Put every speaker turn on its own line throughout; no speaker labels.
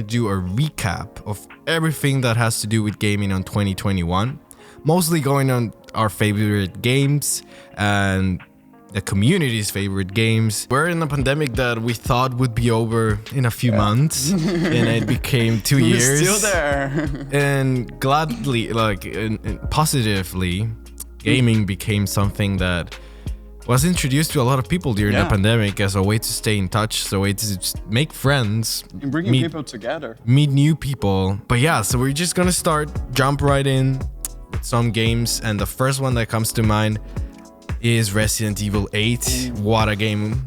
to do a recap of everything that has to do with gaming on 2021. Mostly going on our favorite games and the community's favorite games. We're in a pandemic that we thought would be over in a few months, and it became 2 years.
We're still there.
And gladly, positively, gaming became something that was introduced to a lot of people during the pandemic as a way to stay in touch, as a way to just make friends.
And bringing people together.
Meet new people. But yeah, so we're just gonna jump right in with some games. And the first one that comes to mind is Resident Evil 8. What a game.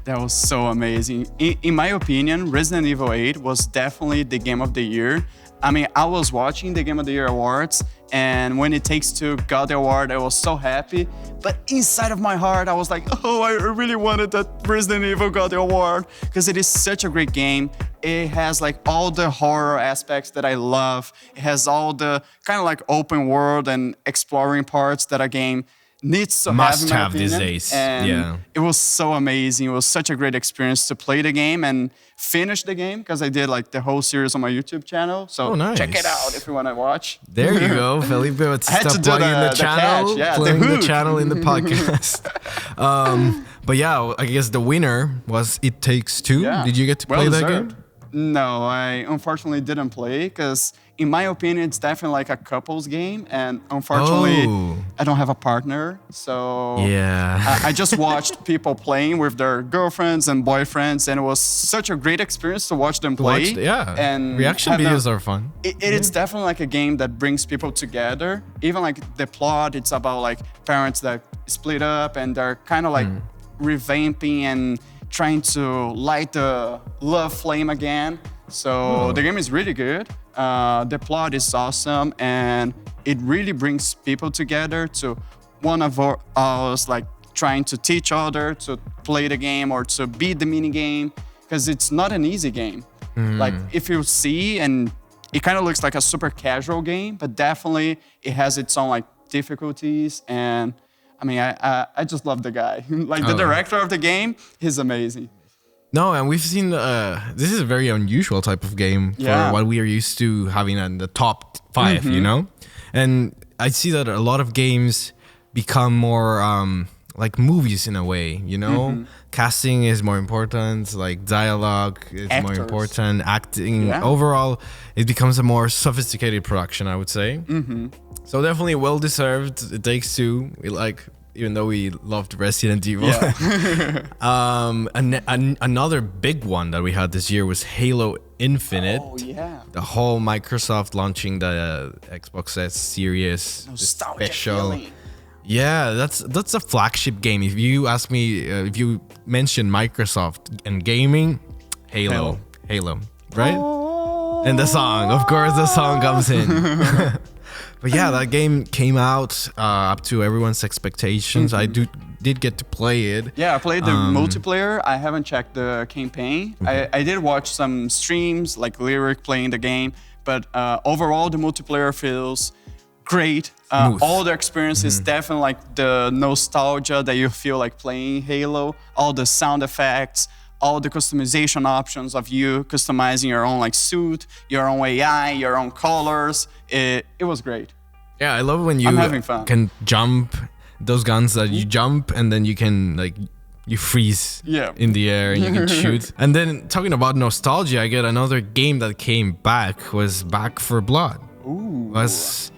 That was so amazing. In my opinion, Resident Evil 8 was definitely the game of the year. I mean, I was watching the Game of the Year awards, and when It Takes Two got the award, I was so happy. But inside of my heart, I was like, oh, I really wanted that Resident Evil got the award, because it is such a great game. It has like all the horror aspects that I love. It has all the kind of like open world and exploring parts that a game needs to
have these days.
And it was so amazing. It was such a great experience to play the game and finish the game, because I did like the whole series on my YouTube channel. So check it out if you want to watch.
There you go, Felipe. Let's stop plugging the channel, playing the channel in the podcast. But yeah, I guess the winner was It Takes Two.
Yeah.
Did you get to play that game?
No, I unfortunately didn't play, because in my opinion, it's definitely like a couples game, and unfortunately, I don't have a partner, so I just watched people playing with their girlfriends and boyfriends, and it was such a great experience to watch them play.
And reaction videos are fun.
It's definitely like a game that brings people together. Even like the plot, it's about like parents that split up, and they're kind of like revamping and trying to light the love flame again. So the game is really good. The plot is awesome, and it really brings people together to one of us like trying to teach other to play the game or to beat the mini game, because it's not an easy game. Like if you see, and it kind of looks like a super casual game, but definitely it has its own like difficulties. And I mean, I just love the guy. Like the director of the game, he's amazing.
No, and we've seen this is a very unusual type of game for what we are used to having in the top 5, you know? And I see that a lot of games become more like movies in a way, you know? Casting is more important, like dialogue is more important, acting. Overall, it becomes a more sophisticated production, I would say. So definitely well-deserved. It Takes Two. Even though we loved Resident Evil. Another big one that we had this year was Halo Infinite.
Oh, yeah.
The whole Microsoft launching the Xbox S Series special.
Feeling.
Yeah, that's a flagship game. If you ask me, if you mention Microsoft and gaming, Halo, right? Oh. And the song, of course, the song comes in. But yeah, that game came out up to everyone's expectations. I did get to play it.
Yeah, I played the multiplayer. I haven't checked the campaign. I did watch some streams, like Lyric playing the game. But overall, the multiplayer feels great. All the experience is definitely like the nostalgia that you feel like playing Halo. All the sound effects, all the customization options of you customizing your own like suit, your own AI, your own colors. It was great.
Yeah, I love when you can jump, those guns that you jump and then you can like, you freeze in the air and you can shoot. And then talking about nostalgia, I get another game that came back was Back 4 Blood.
Ooh.
That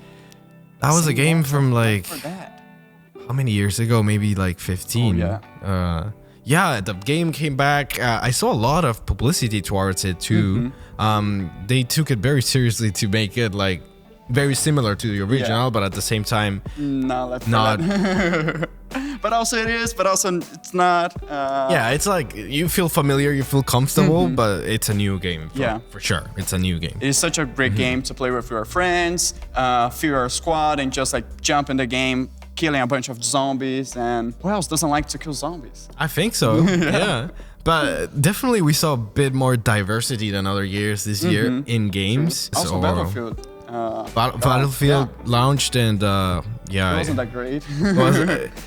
was a game from like, how many years ago? Maybe like 15.
Oh,
yeah, the game came back. I saw a lot of publicity towards it too. They took it very seriously to make it like very similar to the original, but at the same time, not.
But also it is, but also it's not.
Yeah, it's like you feel familiar, you feel comfortable, but it's a new game. For sure, it's a new game.
It's such a great game to play with your friends, feel your squad, and just like jump in the game, killing a bunch of zombies. And who else doesn't like to kill zombies?
I think so. Yeah. But definitely we saw a bit more diversity than other years this year in games.
Also Battlefield.
Battlefield launched and
it wasn't that great.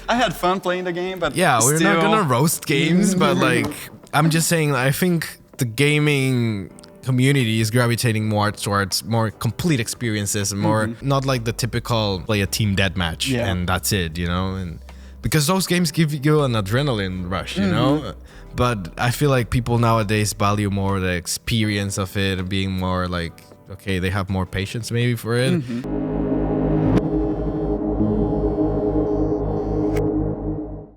I had fun playing the game, but
we're not gonna roast games, but like I'm just saying, I think the gaming community is gravitating more towards more complete experiences and more not like the typical play a team deathmatch and that's it, you know? And because those games give you an adrenaline rush, you know? But I feel like people nowadays value more the experience of it and being more like, okay, they have more patience maybe for it.